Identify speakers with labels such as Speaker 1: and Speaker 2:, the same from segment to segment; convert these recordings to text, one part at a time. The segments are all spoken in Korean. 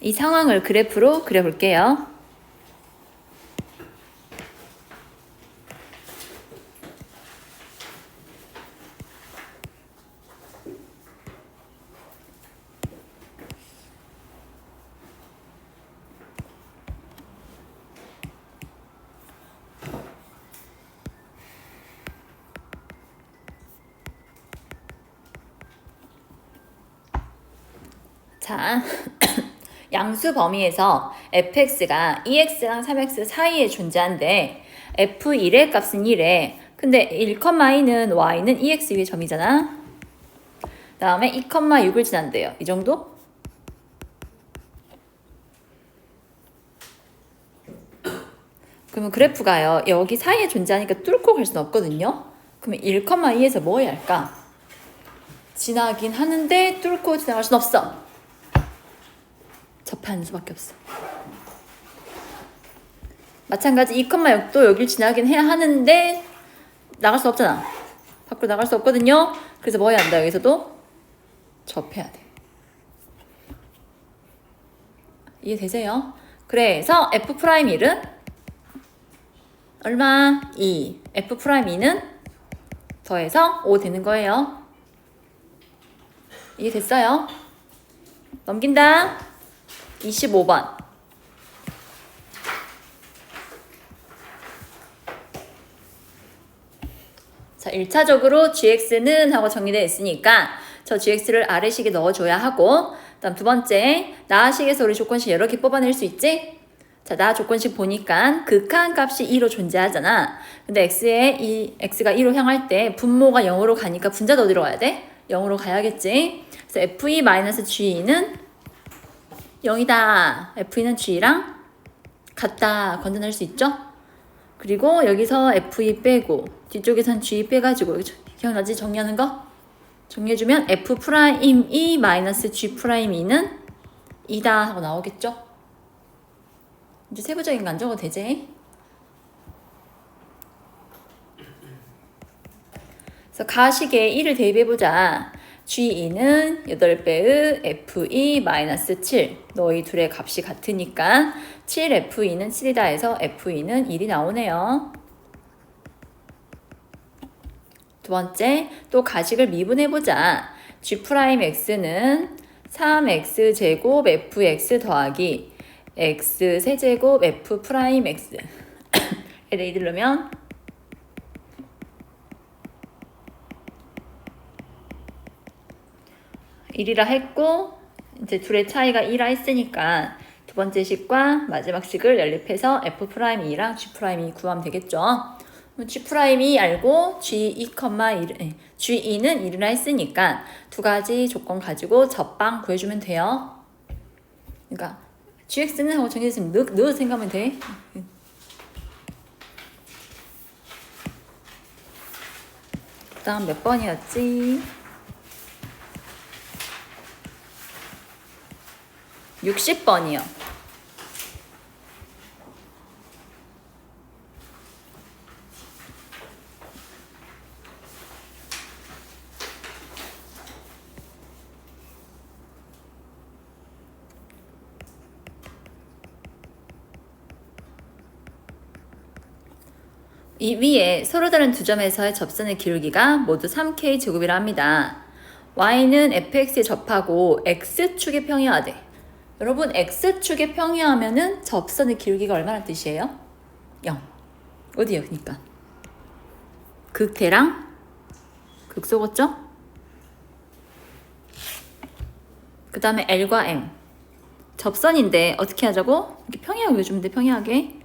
Speaker 1: 이 상황을 그래프로 그려볼게요. 자, 양수 범위에서 fx가 2x랑 3x 사이에 존재한데 f1의 값은 1에 근데 1,2는 y는 2x 위의 점이잖아. 다음에 2,6을 지난대요. 이 정도? 그러면 그래프가요. 여기 사이에 존재하니까 뚫고 갈 수는 없거든요. 그러면 1,2에서 뭐 해야 할까? 지나긴 하는데 뚫고 지나갈 수는 없어. 접하는 수밖에 없어. 마찬가지 2,6도 여길 지나긴 해야 하는데 나갈 수 없잖아. 밖으로 나갈 수 없거든요. 그래서 뭐 해야 한다. 여기서도 접해야 돼. 이해되세요? 그래서 F'1은 얼마? 2. F'2는 더해서 5 되는 거예요. 이해됐어요? 넘긴다. 25번. 자, 1차적으로 gx는 하고 정리되어 있으니까 저 gx를 아래식에 넣어줘야 하고, 다음 두 번째, 나식에서 우리 조건식 여러 개 뽑아낼 수 있지? 자, 나 조건식 보니까 극한 값이 2로 존재하잖아. 근데 x가 2로 향할 때 분모가 0으로 가니까 분자도 어디로 가야 돼? 0으로 가야겠지? 그래서 f2-g는 0이다. f2는 g랑 같다. 건져낼 수 있죠? 그리고 여기서 f2 빼고 뒤쪽에선 g 빼가지고 기억나지? 정리하는 거? 정리해주면 f'2 마이너스 g'2는 2다 하고 나오겠죠? 이제 세부적인 거 안 적어도 되지? 그래서 가식에 1을 대입해보자. G2는 8배의 F2 마이너스 7. 너희 둘의 값이 같으니까 7F2는 7이다 해서 F2는 1이 나오네요. 두 번째, 또 가식을 미분해보자. G'X는 3X제곱 Fx 더하기 X세제곱 F'X. 에다 이들르면 1이라 했고, 이제 둘의 차이가 2라 했으니까 두 번째 식과 마지막 식을 연립해서 F'2랑 G'2 구하면 되겠죠. G'2 알고 G2,1, G2는 1이라 했으니까 두 가지 조건 가지고 접방 구해주면 돼요. 그러니까 GX는 하고 정해졌으면 넣어 생각하면 돼. 그 다음 몇 번이었지? 60번이요. 이 위에 서로 다른 두 점에서의 접선의 기울기가 모두 3k 제곱이라 합니다. y는 fx에 접하고 x축에 평행하되, 여러분 x축에 평행하면은 접선의 기울기가 얼마나 뜻이에요? 0. 어디요? 그러니까 극대랑 극소겠죠? 그 다음에 L과 M 접선인데 어떻게 하자고? 이렇게 평행하게 그려주면 돼. 평행하게.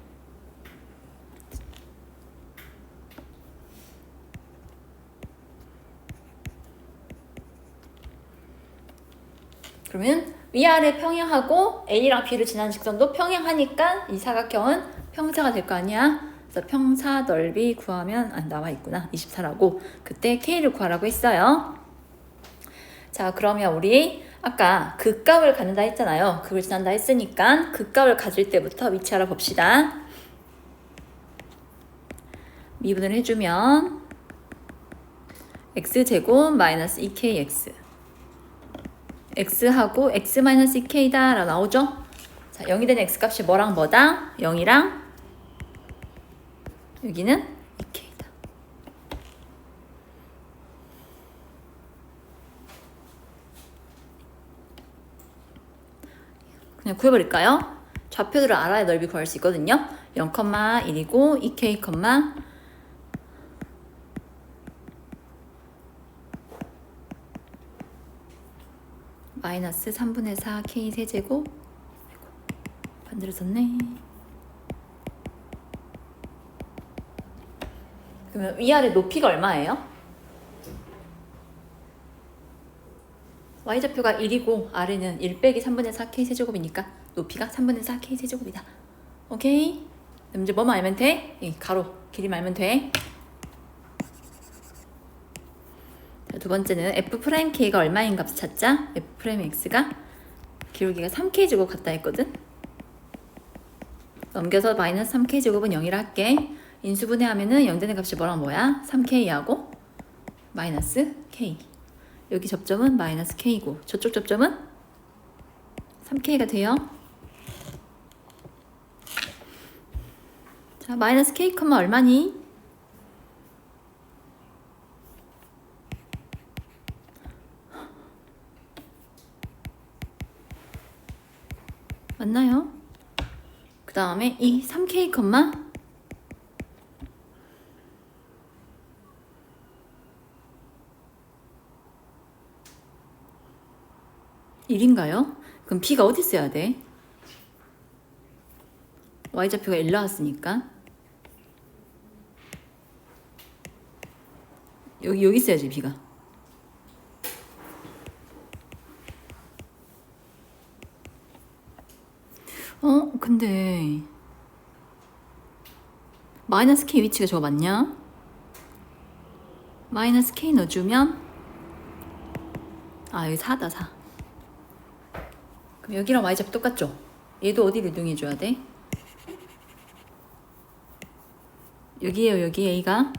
Speaker 1: 그러면 위아래 평행하고 A랑 B를 지나는 직선도 평행하니까 이 사각형은 평사가 될 거 아니야? 그래서 평사 넓이 구하면 나와 있구나. 24라고. 그때 K를 구하라고 했어요. 자, 그러면 우리 아까 극값을 갖는다 했잖아요. 극을 지난다 했으니까 극값을 가질 때부터 위치 알아봅시다. 미분을 해주면 x제곱 마이너스 2kx x하고 x 마이너스 2k다 라고 나오죠? 자, 0이 되는 x값이 뭐랑 뭐다? 0이랑 여기는 2k다. 그냥 구해버릴까요? 좌표들을 알아야 넓이 구할 수 있거든요. 0,1이고 2k, 마이너스 3분의 4 k 세제곱. 아이고, 반대로 썼네. 그러면 위아래 높이가 얼마예요? y좌표가 1이고 아래는 1 빼기 3분의 4 k 세제곱이니까 높이가 3분의 4 k 세제곱이다. 오케이? 그럼 이제 뭐만 알면 돼? 가로 길이만 알면 돼. 자, 두 번째는 f'k가 얼마인 값 찾자. f'x가 기울기가 3k 제곱 같다 했거든. 넘겨서 마이너스 3k 제곱은 0이라 할게. 인수분해하면은 0 되는 값이 뭐랑 뭐야? 3k하고 마이너스 k. 여기 접점은 마이너스 k고 저쪽 접점은 3k가 돼요. 자, 마이너스 k, 얼마니? 맞나요? 그 다음에 이 3k, 1인가요? 그럼 b가 어디 있어야 돼? y좌표가 1 나왔으니까 여기 있어야지 b가. 근데 마이너스 k 위치가 저거 맞냐? 마이너스 k 넣어주면 여기 4다 4. 그럼 여기랑 y좌표 똑같죠? 얘도 어디를 이동해줘야 돼? 여기에요. 여기 a가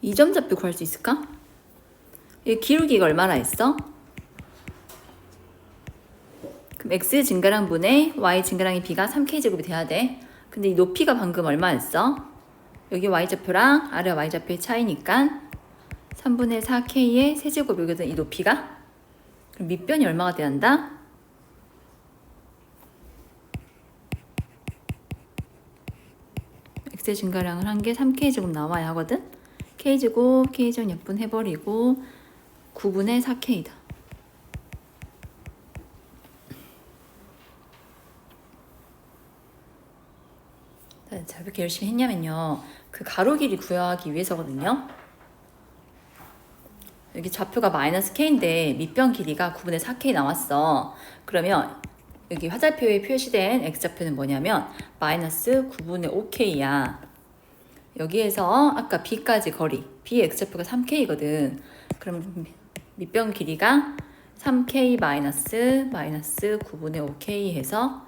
Speaker 1: 이 점 좌표 구할 수 있을까? 이 기울기가 얼마나 했어? 그럼 x 증가량 분의 y 증가량의 b가 3k 제곱이 돼야 돼. 근데 이 높이가 방금 얼마였어? 여기 y좌표랑 아래 y좌표의 차이니까 3분의 4k의 세제곱이거든, 이 높이가. 그럼 밑변이 얼마가 돼야 한다? x의 증가량을 한 게 3k 제곱 나와야 하거든. k제곱, k제곱 약분해버리고 9분의 4k다. 자, 왜 이렇게 열심히 했냐면요. 그 가로 길이 구하기 위해서거든요. 여기 좌표가 마이너스 k인데 밑변 길이가 9분의 4k 나왔어. 그러면 여기 화살표에 표시된 x좌표는 뭐냐면 마이너스 9분의 5k야. 여기에서 아까 b까지 거리, b x좌표가 3k거든. 그럼 밑변 길이가 3k 마이너스 9분의 5k 해서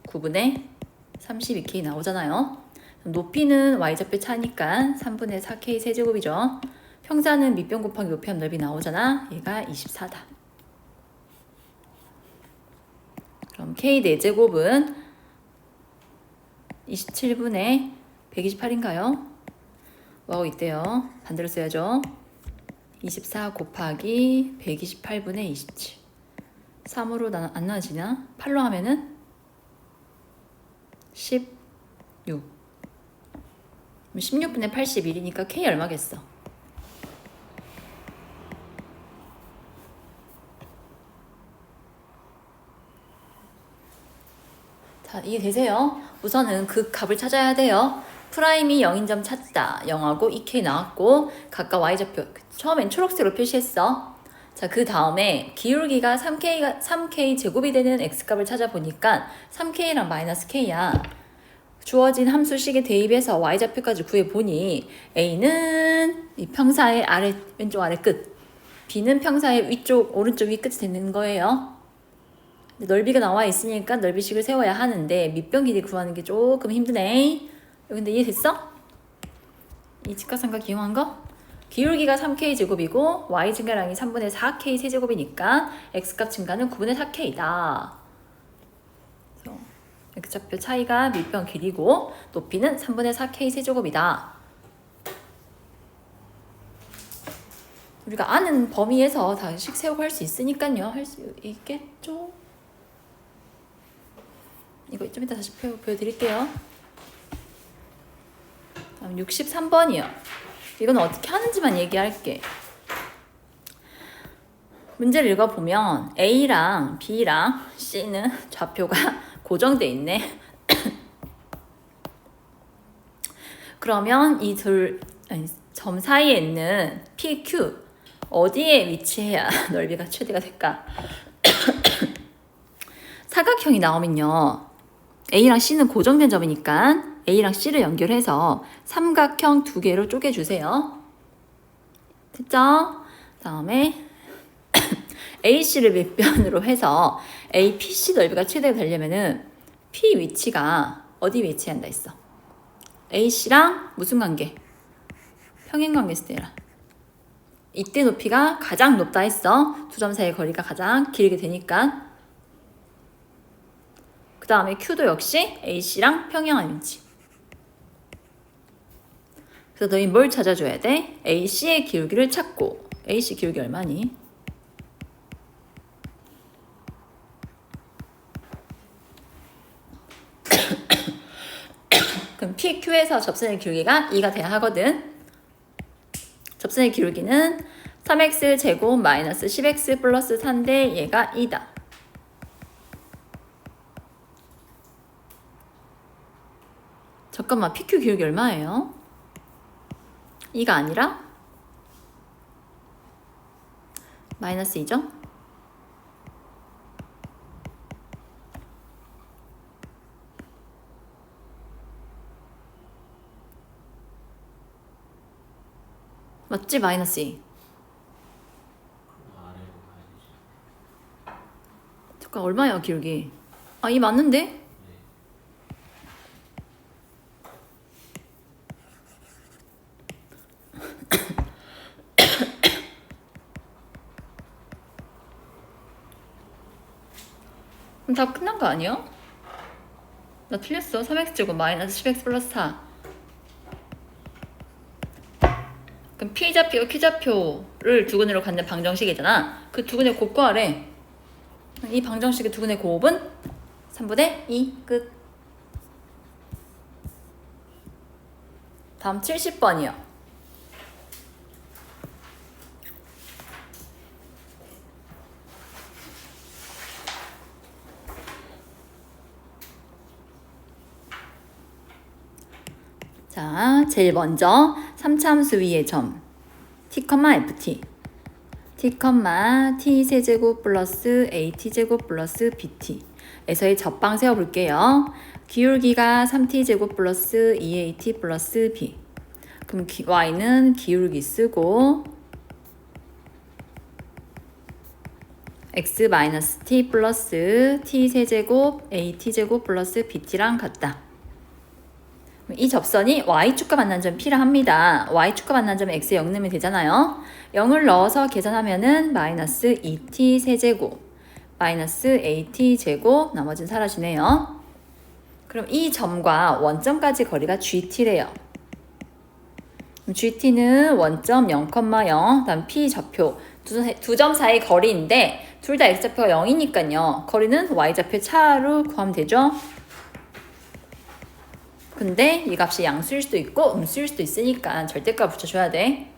Speaker 1: 9분의 32k 나오잖아요. 높이는 y좌표 차니까 3분의 4k 세제곱이죠. 평자는 밑변 곱하기 높이함 넓이 나오잖아. 얘가 24다. 그럼 k 4제곱은 27분의 128인가요? 뭐하고 있대요? 반대로 써야죠. 24 곱하기 128분의 27. 3으로 안 나눠지나? 8로 하면은 16. 16분의 81이니까 k 얼마겠어? 자, 이해되세요? 우선은 그 값을 찾아야 돼요. 프라임이 0인 점 찾다. 0하고 2k 나왔고 각각 y좌표 처음엔 초록색으로 표시했어. 자, 그 다음에 기울기가 3k 제곱이 되는 x값을 찾아보니까 3k랑 마이너스 k야. 주어진 함수식에 대입해서 y좌표까지 구해보니 a는 이 평사의 아래 왼쪽 아래 끝, b는 평사의 위쪽 오른쪽 위 끝이 되는 거예요. 넓이가 나와 있으니까 넓이식을 세워야 하는데 밑변 길이 구하는 게 조금 힘드네. 근데 이해됐어? 이 직각삼각 기용한 거? 기울기가 3k 제곱이고 y 증가량이 3분의 4k 세제곱이니까 x값 증가는 9분의 4k다. x좌표 차이가 밑변 길이고 높이는 3분의 4k 세제곱이다. 우리가 아는 범위에서 다식 세우고 할 수 있으니까요. 할 수 있겠죠? 이거 좀 이따 다시 보여드릴게요. 다음 63번이요. 이건 어떻게 하는지만 얘기할게. 문제를 읽어보면 A랑 B랑 C는 좌표가 고정돼 있네. 그러면 이 점 사이에 있는 PQ 어디에 위치해야 넓이가 최대가 될까? 사각형이 나오면요. A랑 C는 고정된 점이니까 A랑 C를 연결해서 삼각형 두 개로 쪼개주세요. 됐죠? 다음에 AC를 밑변으로 해서 APC 넓이가 최대가 되려면은 P 위치가 어디 위치해야 한다 했어? AC랑 무슨 관계? 평행관계 쓰라. 이때 높이가 가장 높다 했어. 두 점 사이의 거리가 가장 길게 되니까. 그 다음에 Q도 역시 AC랑 평행한 위치. 그래서 너희 뭘 찾아줘야 돼? AC의 기울기를 찾고. AC 기울기 얼마니? 그럼 PQ에서 접선의 기울기가 2가 돼야 하거든. 접선의 기울기는 3x 제곱 마이너스 10x 플러스 4인데 얘가 2다. 잠깐만, PQ 기울기 얼마예요? 2가 아니라? 마이너스 2죠? 맞지? 마이너스 2. 잠깐, 얼마야 기울기? 아, 2 맞는데? 그럼 다 끝난 거 아니야? 나 틀렸어. 3x제곱 마이너스 10x 플러스 4. 그럼 P좌표, Q좌표를 두근으로 갖는 방정식이잖아. 그 두근의 곱 구하래. 이 방정식의 두근의 곱은 3분의 2 끝. 다음 70번이요. 자, 제일 먼저 3차함수 위의 점 t, ft t, t 세제곱 플러스 at제곱 플러스 bt 에서의 접방 세워볼게요. 기울기가 3t제곱 플러스 2at 플러스 b. 그럼 y는 기울기 쓰고 x 마이너스 t 플러스 t 세제곱 at제곱 플러스 bt랑 같다. 이 접선이 y축과 만난 점 P라 합니다. y축과 만난 점 x에 0 넣으면 되잖아요. 0을 넣어서 계산하면은 마이너스 2t 세제곱 마이너스 at 제곱 나머지는 사라지네요. 그럼 이 점과 원점까지 거리가 gt래요. gt는 원점 0,0 다음 p 좌표 두 점 사이 거리인데 둘 다 x좌표가 0이니까요. 거리는 y좌표 차로 구하면 되죠. 근데 이 값이 양수일 수도 있고 음수일 수도 있으니까 절대값 붙여줘야 돼.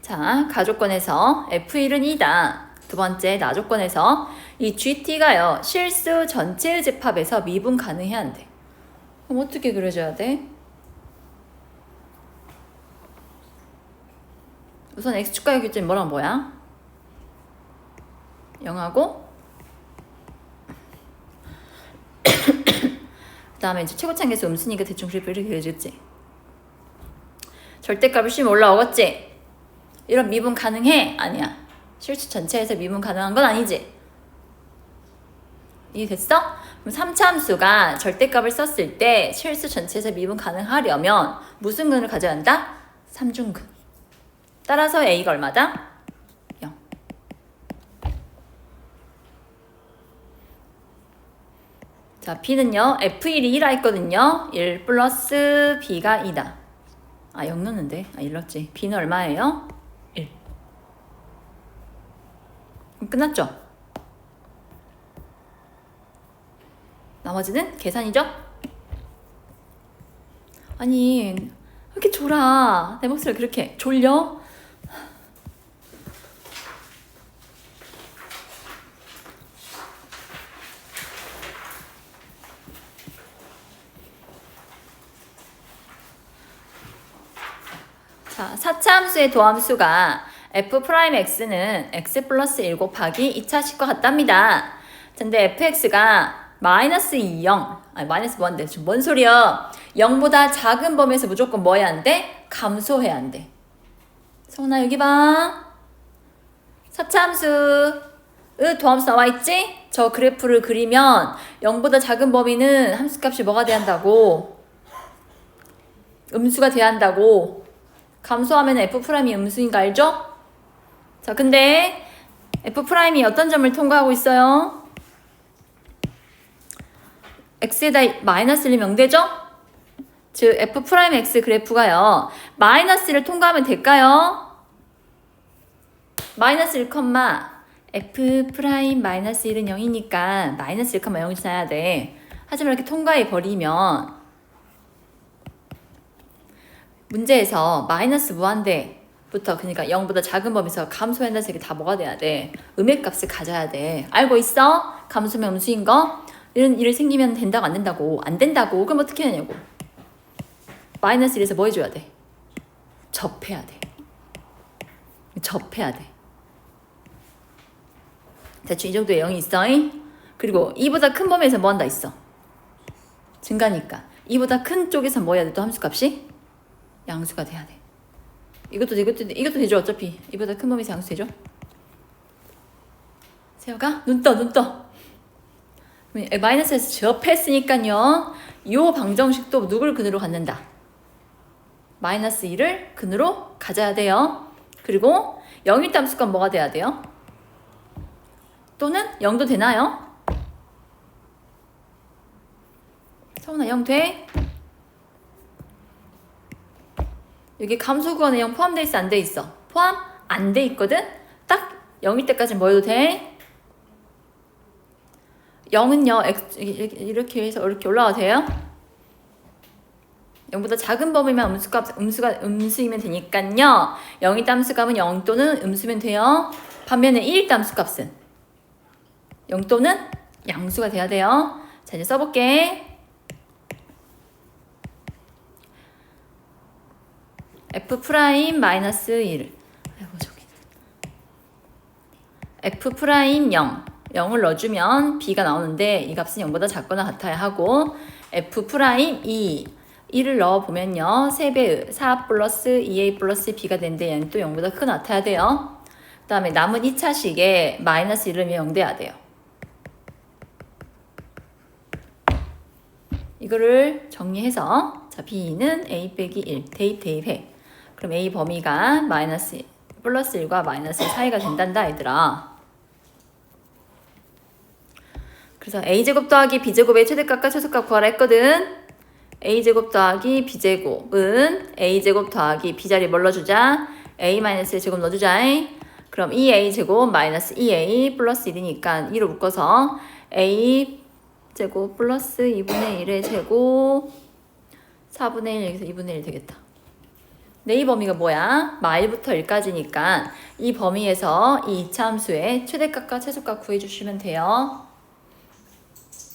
Speaker 1: 자, 가조건에서 F1은 2다. 두 번째 나조건에서 이 GT가요. 실수 전체의 집합에서 미분 가능해야 한대. 그럼 어떻게 그려줘야 돼? 우선 X축과의 교점이 뭐랑 뭐야? 0하고 그 다음에 이제 최고차계수 음수니까 대충 그래프 이렇게 그려지겠지. 절대값을 씌우면 올라오겠지. 이런 미분 가능해? 아니야. 실수 전체에서 미분 가능한 건 아니지. 이해됐어? 그럼 3차 함수가 절대값을 썼을 때 실수 전체에서 미분 가능하려면 무슨 근을 가져야 한다? 3중근. 따라서 A가 얼마다? 0. 자, B는요. F1이 1라 했거든요. 1 플러스 B가 2다. 아, 0 넣는데. 아, 1 넣었지. B는 얼마예요? 1. 그럼 끝났죠? 나머지는 계산이죠? 아니, 왜 이렇게 졸아? 내 목소리 그렇게 졸려? 자, 4차 함수의 도함수가 f'x는 x 플러스 1 곱하기 2차식과 같답니다. 근데 fx가 마이너스 2, 0. 아니, 마이너스 뭐한데? 지금 뭔 소리야? 0보다 작은 범위에서 무조건 뭐 해야 한대? 감소해야 한대. 성훈아, 여기 봐. 4차 함수의 도함수 나와 있지? 저 그래프를 그리면 0보다 작은 범위는 함수값이 뭐가 돼야 한다고? 음수가 돼야 한다고. 감소하면 F'이 음수인 거 알죠? 자, 근데 F'이 어떤 점을 통과하고 있어요? x에다 마이너스 1을 명되죠? 즉 F'X 그래프가요. 마이너스 1을 통과하면 될까요? 마이너스 1, F' 마이너스 1은 0이니까 마이너스 1, 0이 지나야 돼. 하지만 이렇게 통과해 버리면 문제에서 마이너스 무한대부터 그러니까 0보다 작은 범위에서 감소한다는 색이 다 뭐가 돼야 돼? 음의 값을 가져야 돼. 알고 있어? 감소면 음수인 거? 이런 일이 생기면 된다고 안 된다고? 안 된다고? 그럼 어떻게 하냐고? 마이너스 1에서 뭐 해줘야 돼? 접해야 돼. 접해야 돼. 대충 이 정도의 0이 있어. 그리고 2보다 큰 범위에서 뭐 한다 있어? 증가니까 2보다 큰 쪽에서 뭐 해야 돼? 또 함수값이? 양수가 돼야 돼. 이것도 되죠. 어차피 2보다 큰 범위에서 양수 되죠. 세호가 눈 떠. 마이너스에서 접했으니까요. 이 방정식도 누굴 근으로 갖는다? 마이너스 1을 근으로 가져야 돼요. 그리고 0일 함수값 뭐가 돼야 돼요? 또는 0도 되나요? 서훈아 0 돼? 여기 감소구간에 0 포함돼 있어? 안 돼 있어? 포함 안 돼 있거든? 딱 0일 때까지 뭐 해도 돼? 0은요, 이렇게 해서 이렇게 올라가도 돼요? 0보다 작은 범위만 음수가 음수이면 되니까요. 0일 함수값은 0 또는 음수면 돼요. 반면에 1일 함수값은 0 또는 양수가 돼야 돼요. 자, 이제 써볼게. F' 마이너스 1. 아이고, 저기. F' 0. 0을 넣어주면 B가 나오는데 이 값은 0보다 작거나 같아야 하고 F' 2. 1을 넣어보면요. 3배의 4 플러스 2A 플러스 B가 되는데 얘는 또 0보다 크게 나타나야 돼요. 그 다음에 남은 2차식에 마이너스 1을 0 돼야 돼요. 이거를 정리해서 자 B는 A 빼기 1 대입해. 그럼 A 범위가 마이너스 플러스 1과 마이너스 1 사이가 된단다 얘들아. 그래서 A제곱 더하기 B제곱의 최대값과 최소값 구하라 했거든. A제곱 더하기 B제곱은 A제곱 더하기 B자리 뭘 넣어주자? A-1 제곱 넣어주자. 그럼 2A제곱 마이너스 2A 플러스 1이니까 2로 묶어서 A제곱 플러스 2분의 1의 제곱 4분의 1 여기서 2분의 1 되겠다. 네, 이 범위가 뭐야? 마일부터 1까지니까 이 범위에서 이 2차 함수의 최대값과 최소값 구해주시면 돼요.